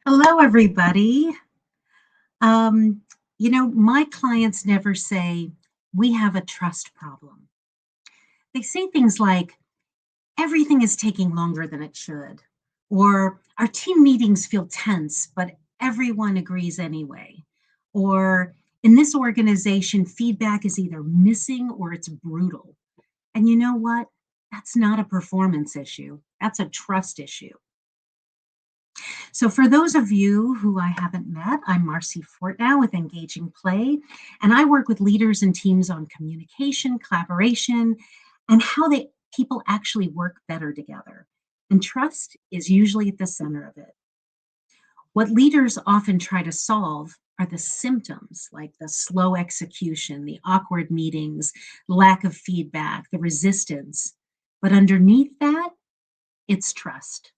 Hello, everybody. Um, my clients never say, we have a trust problem. They say things like, everything is taking longer than it should, or our team meetings feel tense, but everyone agrees anyway. Or in this organization, feedback is either missing or it's brutal. And you know what? That's not a performance issue, that's a trust issue. So, for those of you who I haven't met, I'm Marcy Fortnow with Engaging Play, and I work with leaders and teams on communication, collaboration, and how people actually work better together. And trust is usually at the center of it. What leaders often try to solve are the symptoms like the slow execution, the awkward meetings, lack of feedback, the resistance. But underneath that, it's trust.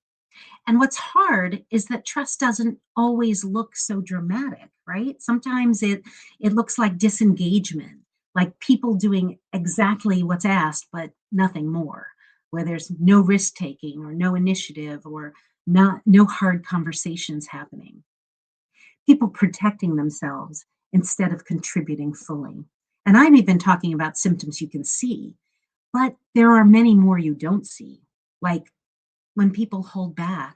And what's hard is that trust doesn't always look so dramatic, right? Sometimes it looks like disengagement, like people doing exactly what's asked but nothing more, where there's no risk taking or no initiative or no hard conversations happening. People protecting themselves instead of contributing fully. And I'm even talking about symptoms you can see, but there are many more you don't see, like when people hold back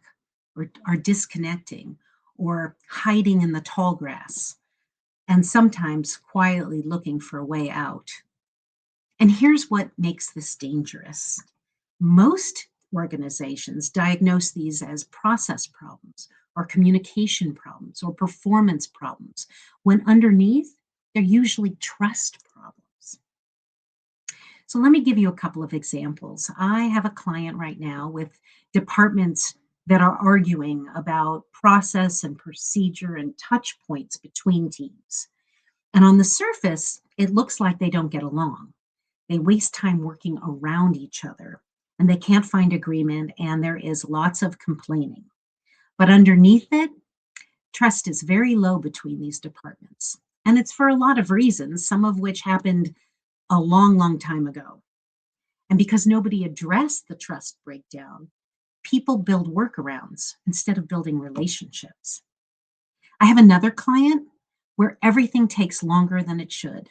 or are disconnecting or hiding in the tall grass and sometimes quietly looking for a way out. And here's what makes this dangerous. Most organizations diagnose these as process problems or communication problems or performance problems, when underneath, they're usually trust problems. So let me give you a couple of examples. I have a client right now with departments that are arguing about process and procedure and touch points between teams. And on the surface, it looks like they don't get along. They waste time working around each other and they can't find agreement, and there is lots of complaining. But underneath it, trust is very low between these departments. And it's for a lot of reasons, some of which happened a long, long time ago. And because nobody addressed the trust breakdown, people build workarounds instead of building relationships. I have another client where everything takes longer than it should.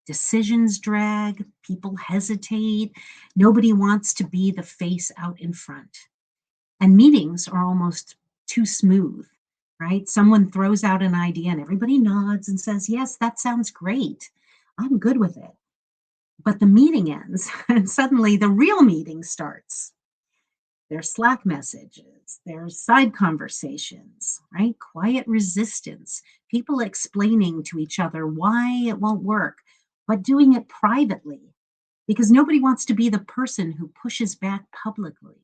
Decisions drag, people hesitate, nobody wants to be the face out in front. And meetings are almost too smooth, right? Someone throws out an idea and everybody nods and says, yes, that sounds great. I'm good with it. But the meeting ends and suddenly the real meeting starts. There's Slack messages, there's side conversations, right? Quiet resistance, people explaining to each other why it won't work, but doing it privately because nobody wants to be the person who pushes back publicly.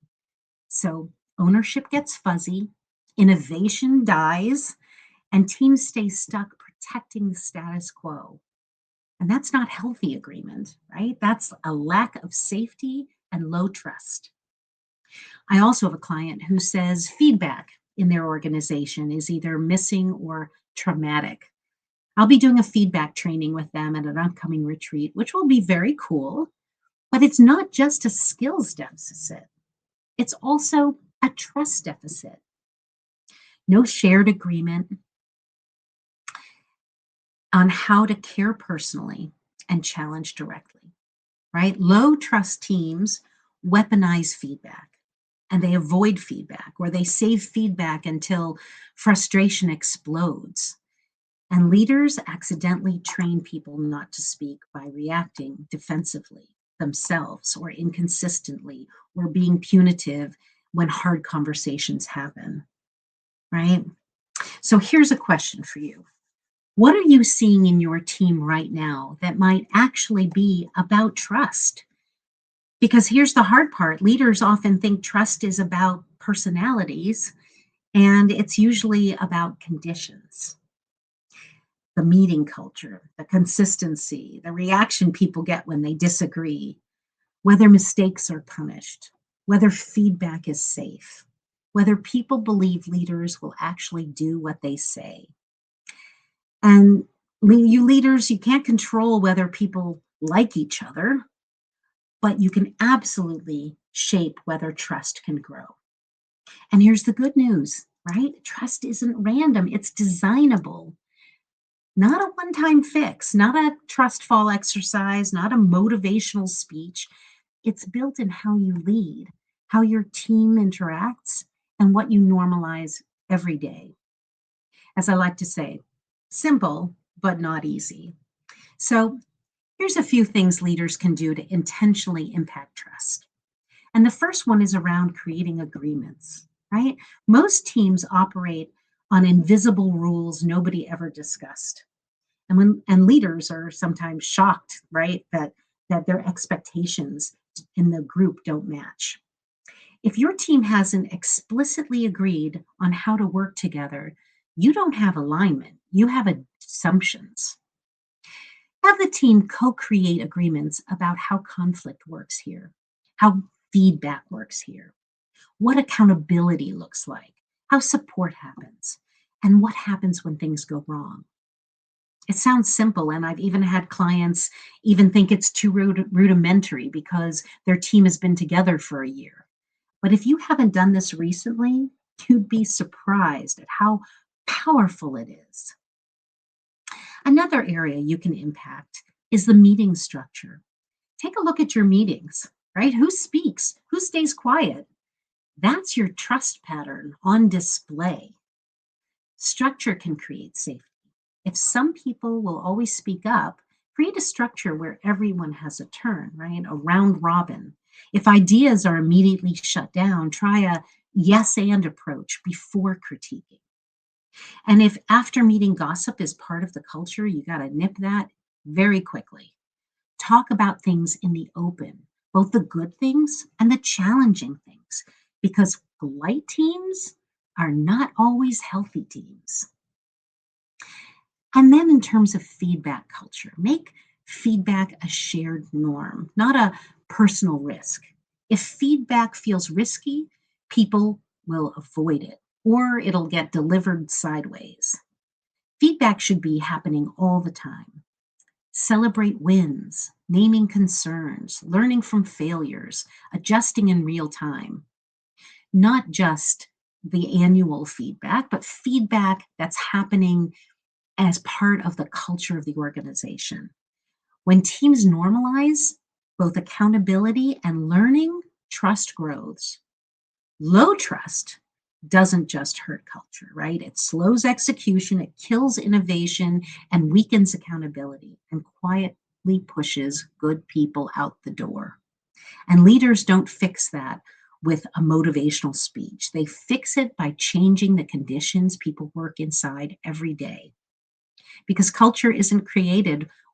So ownership gets fuzzy, innovation dies, and teams stay stuck protecting the status quo. And that's not healthy agreement, right? That's a lack of safety and low trust. I also have a client who says feedback in their organization is either missing or traumatic. I'll be doing a feedback training with them at an upcoming retreat, which will be very cool. But it's not just a skills deficit, it's also a trust deficit. No shared agreement on how to care personally and challenge directly, right? Low trust teams weaponize feedback and they avoid feedback, or they save feedback until frustration explodes. And leaders accidentally train people not to speak by reacting defensively themselves or inconsistently or being punitive when hard conversations happen, right? So here's a question for you. What are you seeing in your team right now that might actually be about trust? Because here's the hard part, leaders often think trust is about personalities, and it's usually about conditions. The meeting culture, the consistency, the reaction people get when they disagree, whether mistakes are punished, whether feedback is safe, whether people believe leaders will actually do what they say. And you leaders, you can't control whether people like each other, but you can absolutely shape whether trust can grow. And here's the good news, right? Trust isn't random, it's designable. Not a one time fix, not a trust fall exercise, not a motivational speech. It's built in how you lead, how your team interacts, and what you normalize every day. As I like to say, simple, but not easy. So, here's a few things leaders can do to intentionally impact trust. And the first one is around creating agreements, right? Most teams operate on invisible rules nobody ever discussed. And leaders are sometimes shocked, right, that their expectations in the group don't match. If your team hasn't explicitly agreed on how to work together, you don't have alignment. You have assumptions. Have the team co create agreements about how conflict works here, how feedback works here, what accountability looks like, how support happens, and what happens when things go wrong. It sounds simple, and I've even had clients even think it's too rudimentary because their team has been together for a year. But if you haven't done this recently, you'd be surprised at how powerful it is. Another area you can impact is the meeting structure. Take a look at your meetings, right? Who speaks? Who stays quiet? That's your trust pattern on display. Structure can create safety. If some people will always speak up, create a structure where everyone has a turn, right? A round robin. If ideas are immediately shut down, try a yes and approach before critiquing. And if after meeting gossip is part of the culture, you got to nip that very quickly. Talk about things in the open, both the good things and the challenging things, because polite teams are not always healthy teams. And then, in terms of feedback culture, make feedback a shared norm, not a personal risk. If feedback feels risky, people will avoid it or it'll get delivered sideways. Feedback should be happening all the time. Celebrate wins, naming concerns, learning from failures, adjusting in real time. Not just the annual feedback, but feedback that's happening as part of the culture of the organization. When teams normalize both accountability and learning, trust grows. Low trust doesn't just hurt culture, right? It slows execution, it kills innovation, and weakens accountability, and quietly pushes good people out the door. And leaders don't fix that with a motivational speech. They fix it by changing the conditions people work inside every day. Because culture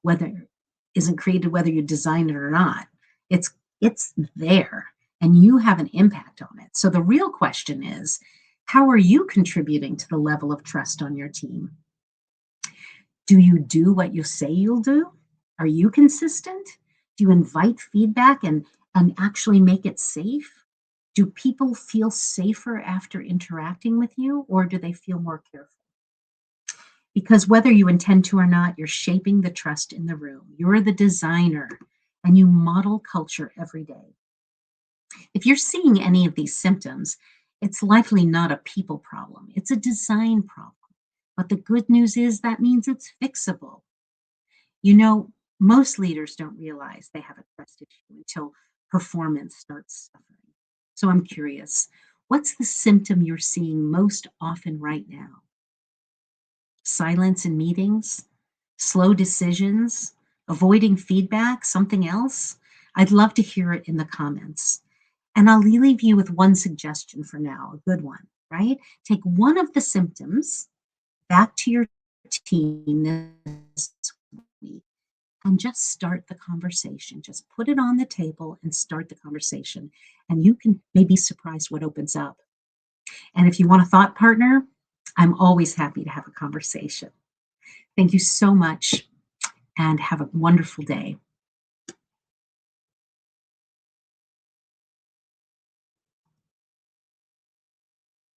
whether isn't created whether you design it or not. It's it's there and you have an impact on it. So the real question is, how are you contributing to the level of trust on your team? Do you do what you say you'll do? Are you consistent? Do you invite feedback and actually make it safe? Do people feel safer after interacting with you, or do they feel more careful? Because whether you intend to or not, you're shaping the trust in the room. You're the designer and you model culture every day. If you're seeing any of these symptoms, it's likely not a people problem, it's a design problem. But the good news is that means it's fixable. You know, most leaders don't realize they have a trust issue until performance starts suffering. So I'm curious, what's the symptom you're seeing most often right now? Silence in meetings, slow decisions, avoiding feedback, something else? I'd love to hear it in the comments. And I'll leave you with one suggestion for now, a good one, right? Take one of the symptoms back to your team this week and just start the conversation. Just put it on the table and start the conversation. And you can maybe surprised what opens up. And if you want a thought partner, I'm always happy to have a conversation. Thank you so much and have a wonderful day.